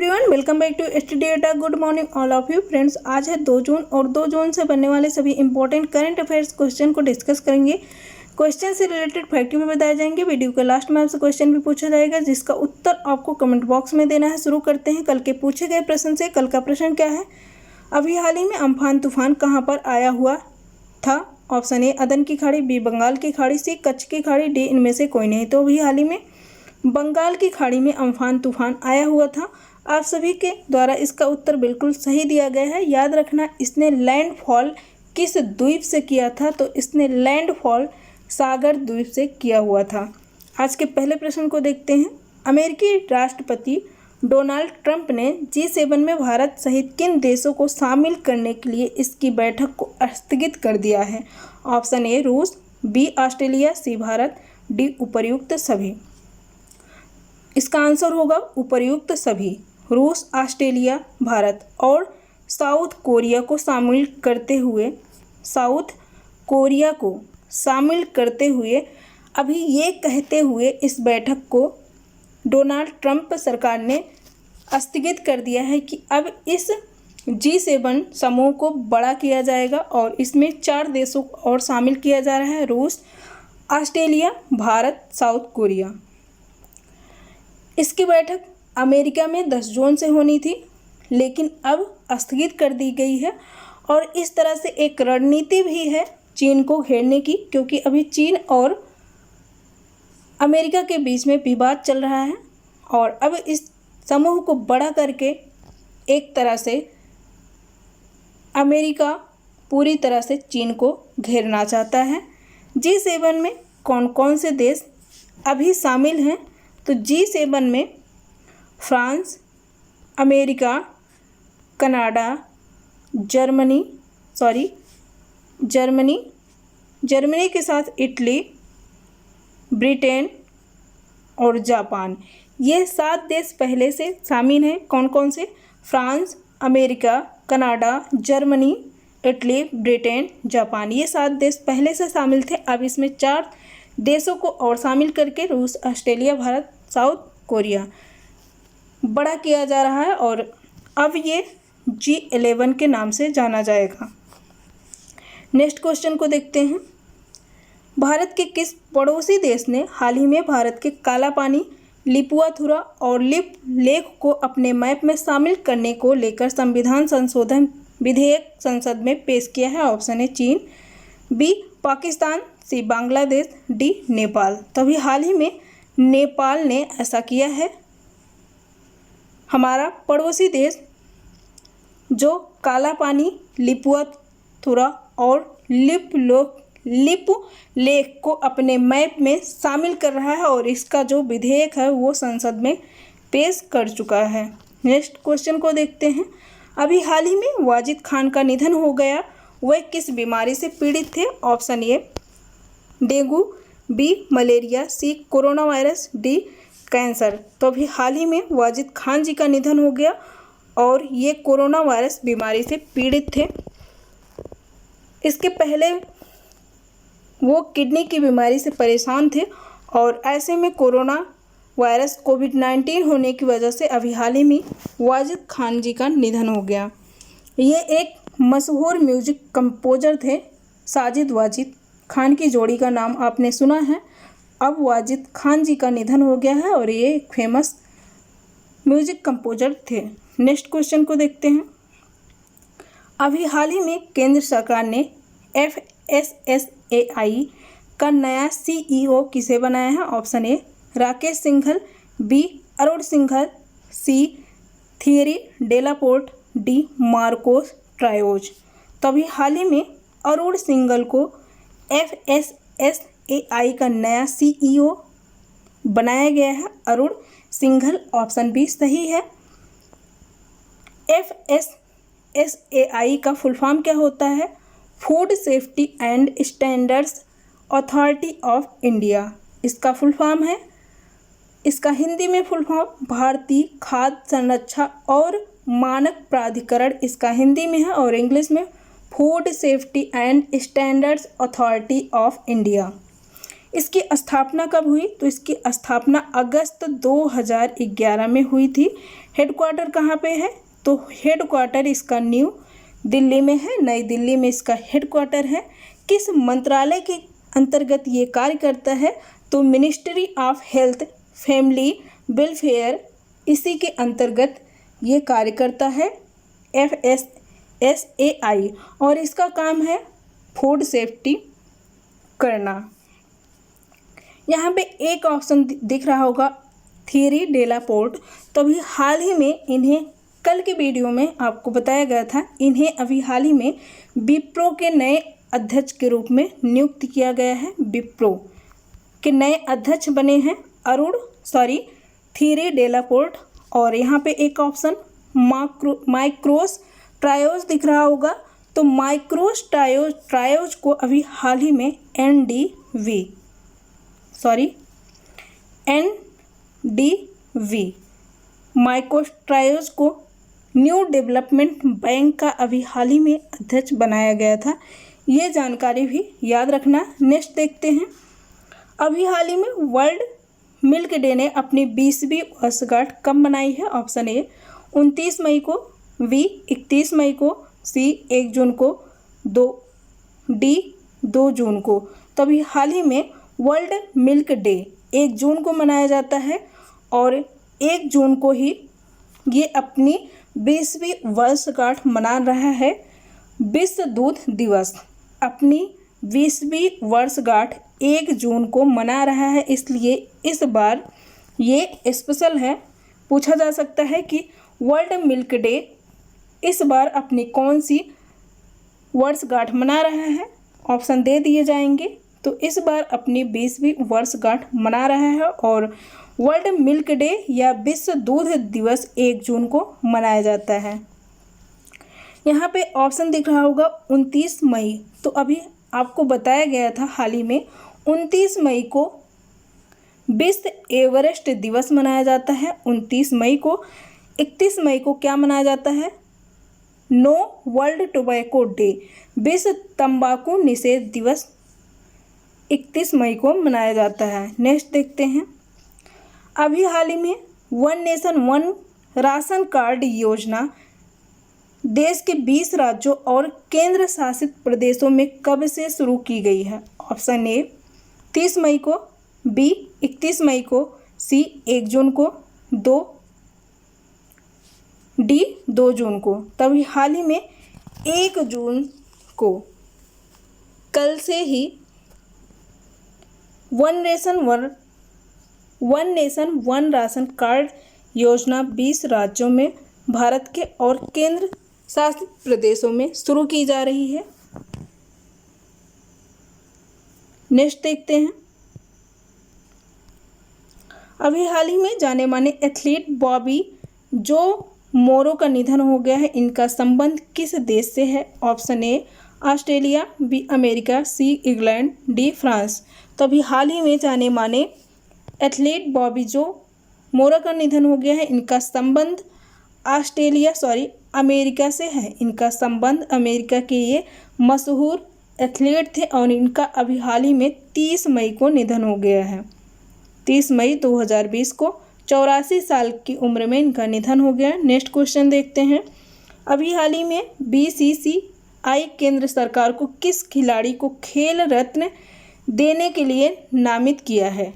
Everyone, welcome back to study data. Good morning all of you friends. आज है 2 जून और 2 जून से बनने वाले सभी इंपॉर्टेंट करंट अफेयर्स क्वेश्चन को डिस्कस करेंगे। क्वेश्चन से रिलेटेड फैक्ट भी बताए जाएंगे। वीडियो के लास्ट में आपसे क्वेश्चन भी पूछा जाएगा जिसका उत्तर आपको कमेंट बॉक्स में देना है। शुरू करते हैं कल के पूछे गए प्रश्न से। कल का प्रश्न क्या है? अभी हाल ही में अम्फान तूफान कहाँ पर आया हुआ था? ऑप्शन ए अदन की खाड़ी, बी बंगाल की खाड़ी, सी कच्छ की खाड़ी, डी इनमें से कोई नहीं। तो अभी हाल ही में बंगाल की खाड़ी में अम्फान तूफान आया हुआ था। आप सभी के द्वारा इसका उत्तर बिल्कुल सही दिया गया है। याद रखना, इसने लैंडफॉल किस द्वीप से किया था? तो इसने लैंडफॉल सागर द्वीप से किया हुआ था। आज के पहले प्रश्न को देखते हैं। अमेरिकी राष्ट्रपति डोनाल्ड ट्रंप ने G7 में भारत सहित किन देशों को शामिल करने के लिए इसकी बैठक को स्थगित कर दिया है? ऑप्शन ए रूस, बी ऑस्ट्रेलिया, सी भारत, डी उपर्युक्त सभी। इसका आंसर होगा उपर्युक्त सभी। रूस, ऑस्ट्रेलिया, भारत और साउथ कोरिया को शामिल करते हुए अभी ये कहते हुए इस बैठक को डोनाल्ड ट्रंप सरकार ने स्थगित कर दिया है कि अब इस G7 समूह को बड़ा किया जाएगा और इसमें 4 देशों को और शामिल किया जा रहा है। रूस, ऑस्ट्रेलिया, भारत, साउथ कोरिया। इसकी बैठक अमेरिका में 10 जून से होनी थी लेकिन अब स्थगित कर दी गई है। और इस तरह से एक रणनीति भी है चीन को घेरने की, क्योंकि अभी चीन और अमेरिका के बीच में विवाद चल रहा है और अब इस समूह को बड़ा करके एक तरह से अमेरिका पूरी तरह से चीन को घेरना चाहता है। G7 में कौन कौन से देश अभी शामिल हैं? तो G7 में फ्रांस, अमेरिका, कनाडा, जर्मनी के साथ इटली, ब्रिटेन और जापान, ये 7 देश पहले से शामिल हैं। कौन कौन से? France, America, Canada, Germany, Italy, Britain, Japan, ये 7 देश पहले से शामिल थे। अब इसमें 4 देशों को और शामिल करके रूस, ऑस्ट्रेलिया, भारत, साउथ कोरिया बड़ा किया जा रहा है और अब ये G11 के नाम से जाना जाएगा। नेक्स्ट क्वेश्चन को देखते हैं। भारत के किस पड़ोसी देश ने हाल ही में भारत के काला पानी, लिपुआथुरा और लिप लेक को अपने मैप में शामिल करने को लेकर संविधान संशोधन विधेयक संसद में पेश किया है? ऑप्शन ए चीन, बी पाकिस्तान, सी बांग्लादेश, डी नेपाल। तो अभी हाल ही में नेपाल ने ऐसा किया है। हमारा पड़ोसी देश जो काला पानी, लिपुआथुरा और लिप लेक को अपने मैप में शामिल कर रहा है और इसका जो विधेयक है वो संसद में पेश कर चुका है। नेक्स्ट क्वेश्चन को देखते हैं। अभी हाल ही में वाजिद खान का निधन हो गया। वह किस बीमारी से पीड़ित थे? Option A dengue, B malaria, C corona virus, D cancer. तो अभी हाल ही में वाजिद खान जी का निधन हो गया और ये कोरोना वायरस बीमारी से पीड़ित थे। इसके पहले वो किडनी की बीमारी से परेशान थे और ऐसे में कोरोना वायरस कोविड-19 होने की वजह से अभी हाल ही में वाजिद खान जी का निधन हो गया। ये एक मशहूर म्यूजिक कंपोजर थे। साजिद वाजिद खान की जोड़ी का नाम आपने सुना है। अब वाजिद खान जी का निधन हो गया है और ये एक फेमस म्यूजिक कंपोजर थे। नेक्स्ट क्वेश्चन को देखते हैं। अभी हाल ही में केंद्र सरकार ने FSSAI का नया CEO किसे बनाया है? Option A Rakesh Singhal, B Arun Singhal, C Thierry Delaporte, D Marcos Troyjo. तो अभी हाल ही में अरुण सिंघल को FSSAI का नया CEO बनाया गया है। अरुण सिंघल, ऑप्शन बी सही है। FSSAI का फुल फॉर्म क्या होता है? Food safety and standards authority of India इसका फुल फॉर्म है। इसका हिंदी में फुल फॉर्म भारतीय खाद्य संरक्षा और मानक प्राधिकरण इसका हिंदी में है और इंग्लिश में food safety and standards authority of India. इसकी स्थापना कब हुई? तो इसकी स्थापना अगस्त 2011 में हुई थी। हेडक्वार्टर कहाँ पे है? तो हेडक्वार्टर इसका न्यू दिल्ली में है, नई दिल्ली में इसका हेडक्वार्टर है। किस मंत्रालय के अंतर्गत ये कार्य करता है? तो ministry of health family welfare, इसी के अंतर्गत ये कार्य करता है, FSSAI। और इसका काम है फूड सेफ्टी करना। यहाँ पे एक ऑप्शन दिख रहा होगा थियरी डेला पोर्ट। तो अभी हाल ही में इन्हें, कल के वीडियो में आपको बताया गया था, इन्हें अभी हाल ही में विप्रो के नए अध्यक्ष के रूप में नियुक्त किया गया है। विप्रो के नए अध्यक्ष बने हैं थियरी डेला पोर्ट। और यहाँ पे एक ऑप्शन माइक्रोस ट्रायोज दिख रहा होगा। तो माइक्रोस ट्रायोज को अभी हाल ही में NDV माइक्रोस ट्रायोज को न्यू डेवलपमेंट बैंक का अभी हाल ही में अध्यक्ष बनाया गया था। ये जानकारी भी याद रखना। नेक्स्ट देखते हैं, अभी हाल ही में वर्ल्ड मिल्क डे ने अपनी 20वीं वर्षगांठ कब मनाई है? ऑप्शन ए 29 मई को, बी 31 मई को, सी 1 जून को, डी 2 जून को। तभी हाल ही में वर्ल्ड मिल्क डे 1 जून को मनाया जाता है और 1 जून को ही ये अपनी 20वीं वर्षगांठ मना रहा है। विश्व दूध दिवस अपनी 20वीं वर्षगांठ 1 जून को मना रहा है, इसलिए इस बार ये स्पेशल है। पूछा जा सकता है कि वर्ल्ड मिल्क डे इस बार अपनी कौन सी वर्षगांठ मना रहा है? ऑप्शन दे दिए जाएंगे। तो इस बार अपनी 20वीं वर्षगांठ मना रहा है और वर्ल्ड मिल्क डे या विश्व दूध दिवस 1 जून को मनाया जाता है। यहाँ पे ऑप्शन दिख रहा होगा 29 मई। तो अभी आपको बताया गया था हाल ही में 29 मई को विश्व एवरेस्ट दिवस मनाया जाता है। 29 मई को 31 मई को क्या मनाया जाता है? नो वर्ल्ड टोबैको डे, विश्व तंबाकू निषेध दिवस 31 मई को मनाया जाता है। नेक्स्ट देखते हैं, अभी हाल ही में one nation one ration card योजना देश के 20 राज्यों और केंद्र शासित प्रदेशों में कब से शुरू की गई है? ऑप्शन ए 30 मई को, बी 31 मई को, सी 1 जून को, डी 2 जून को। तभी हाल ही में 1 जून को कल से ही one nation one ration card योजना 20 राज्यों में भारत के और केंद्र शासित प्रदेशों में शुरू की जा रही है। नेक्स्ट देखते हैं, अभी हाल ही में जाने माने एथलीट बॉबी जो मोरो का निधन हो गया है, इनका संबंध किस देश से है? Option A Australia, B America, C England, D France. तो अभी हाल ही में जाने माने एथलीट बॉबी जो मोरो का निधन हो गया है, इनका संबंध अमेरिका से है। इनका संबंध अमेरिका के ये मशहूर एथलीट थे और इनका अभी हाल ही में 30 मई को निधन हो गया है। 30 मई 2020 को 84 साल की उम्र में इनका निधन हो गया। नेक्स्ट क्वेश्चन देखते हैं, अभी हाल ही में BCCI केंद्र सरकार को किस खिलाड़ी को खेल रत्न देने के लिए नामित किया है?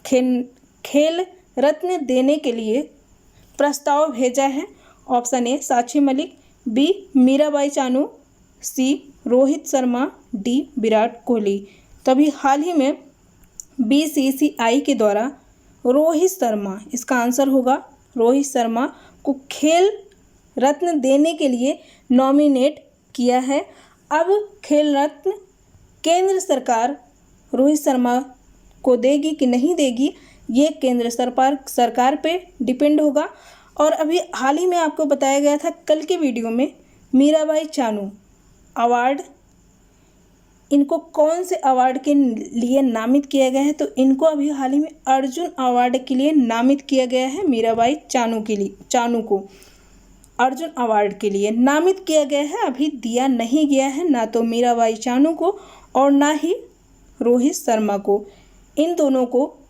खेल रत्न देने के लिए प्रस्ताव भेजा है। Option A Sakshi Malik, B Mirabai Chanu, C Rohit Sharma, D Virat Kohli. तभी हाल ही में BCCI के द्वारा रोहित शर्मा, इसका आंसर होगा रोहित शर्मा को खेल रत्न देने के लिए नॉमिनेट किया है। अब खेल रत्न केंद्र सरकार रोहित शर्मा को देगी कि नहीं देगी, ये केंद्र सरकार पे डिपेंड होगा। और अभी हाल ही में आपको बताया गया था कल के वीडियो में मीराबाई चानू अवार्ड, इनको कौन से अवार्ड के लिए नामित किया गया है? तो इनको अभी हाल ही में अर्जुन अवार्ड के लिए नामित किया गया है। मीराबाई चानू को अर्जुन अवार्ड के लिए नामित किया गया है, अभी दिया नहीं गया है ना तो मीराबाई चानू को और ना ही रोहित शर्मा को। इन दोनों को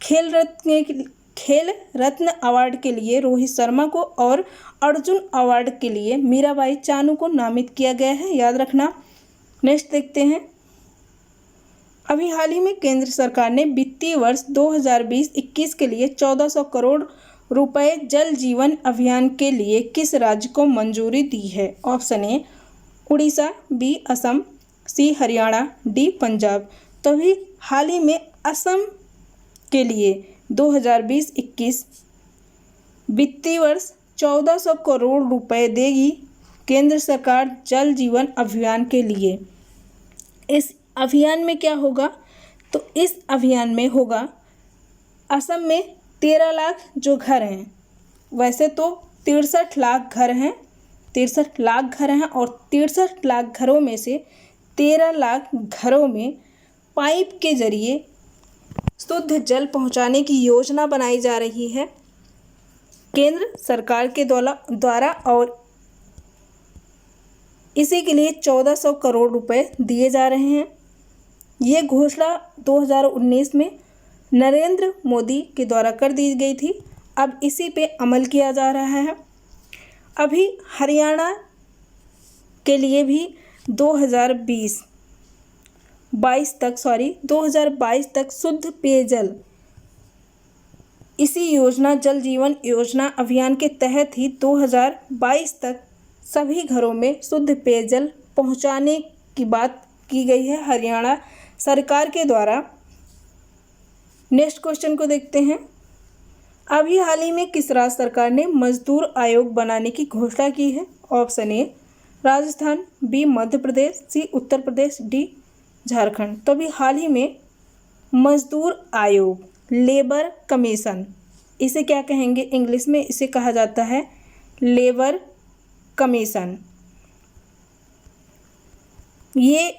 खेल रत्न खेल रत्न अवार्ड के लिए रोहित शर्मा को और अर्जुन अवार्ड के लिए मीराबाई चानू को नामित किया गया है, याद रखना। नेक्स्ट देखते हैं। अभी हाल ही में केंद्र सरकार ने वित्तीय वर्ष 2020-21 के लिए 1400 करोड़ रुपए जल जीवन अभियान के लिए किस राज्य को मंजूरी दी है? Option A Orissa, B Assam, C Haryana, D Punjab. तो अभी हाल ही में असम के लिए 2020-21 वित्तीय वर्ष 1400 करोड़ रुपए देगी केंद्र सरकार जल जीवन अभियान के लिए। इस अभियान में क्या होगा? तो इस अभियान में होगा असम में 13 लाख जो घर हैं, वैसे तो 63 लाख घर हैं, 63 लाख घर हैं और 63 लाख घरों में से 13 लाख घरों में पाइप के जरिए शुद्ध जल पहुंचाने की योजना बनाई जा रही है केंद्र सरकार के द्वारा और इसी के लिए 1400 करोड़ रुपए दिए जा रहे हैं। ये घोषणा 2019 में नरेंद्र मोदी के द्वारा कर दी गई थी। अब इसी पे अमल किया जा रहा है। अभी हरियाणा के लिए भी 2022 तक शुद्ध पेयजल इसी योजना जल जीवन योजना अभियान के तहत ही 2022 तक सभी घरों में शुद्ध पेयजल पहुंचाने की बात की गई है हरियाणा सरकार के द्वारा। नेक्स्ट क्वेश्चन को देखते हैं। अभी हाल ही में किस राज्य सरकार ने मजदूर आयोग बनाने की घोषणा की है? Option A Rajasthan, B Madhya Pradesh, C Uttar Pradesh, D Jharkhand. तो अभी हाल ही में मजदूर आयोग, लेबर कमीशन, इसे क्या कहेंगे इंग्लिश में? इसे कहा जाता है लेबर कमीशन। ये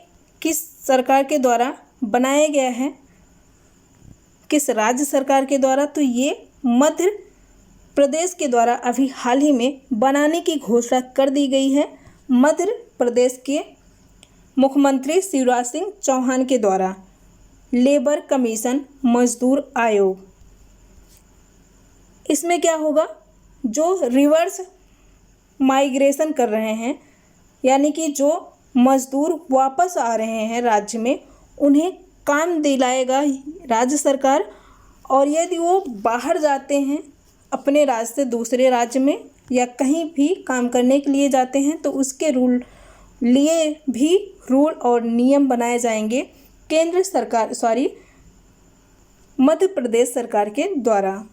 किस सरकार के द्वारा बनाया गया है? किस राज्य सरकार के द्वारा? तो ये मध्य प्रदेश के द्वारा अभी हाल ही में बनाने की घोषणा कर दी गई है मध्य प्रदेश के मुख्यमंत्री शिवराज सिंह चौहान के द्वारा। लेबर कमीशन मजदूर आयोग, इसमें क्या होगा? जो रिवर्स माइग्रेशन कर रहे हैं, यानी कि जो मजदूर वापस आ रहे हैं राज्य में, उन्हें काम दिलाएगा राज्य सरकार। और यदि वो बाहर जाते हैं अपने राज्य से दूसरे राज्य में या कहीं भी काम करने के लिए जाते हैं, तो उसके लिए भी रूल और नियम बनाए जाएंगे मध्य प्रदेश सरकार के द्वारा।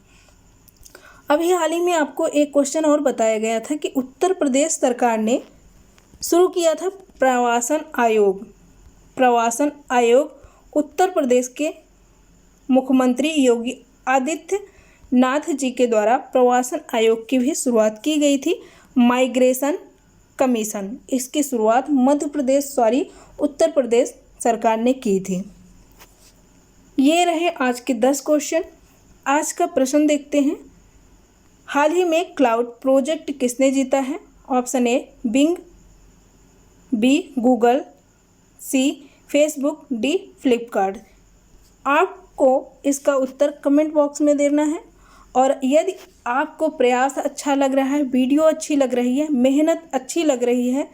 अभी हाल ही में आपको एक क्वेश्चन और बताया गया था कि उत्तर प्रदेश सरकार ने शुरू किया था प्रवासन आयोग। प्रवासन आयोग उत्तर प्रदेश के मुख्यमंत्री योगी आदित्यनाथ जी के द्वारा प्रवासन आयोग की भी शुरुआत की गई थी। माइग्रेशन कमीशन, इसकी शुरुआत उत्तर प्रदेश सरकार ने की थी। ये रहे आज के 10 क्वेश्चन। आज का प्रश्न देखते हैं। हाल ही में क्लाउड प्रोजेक्ट किसने जीता है? Option A Bing, B Google, C Facebook, D Flipkart. आपको इसका उत्तर कमेंट बॉक्स में देना है। और यदि आपको प्रयास अच्छा लग रहा है, वीडियो अच्छी लग रही है, मेहनत अच्छी लग रही है,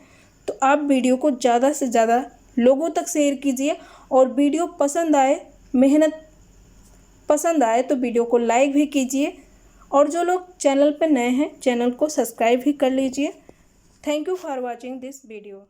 तो आप वीडियो को ज़्यादा से ज़्यादा लोगों तक शेयर कीजिए। और वीडियो पसंद आए, मेहनत पसंद आए तो वीडियो को लाइक भी कीजिए। और जो लोग चैनल पर नए हैं, चैनल को सब्सक्राइब भी कर लीजिए। Thank you for watching this video.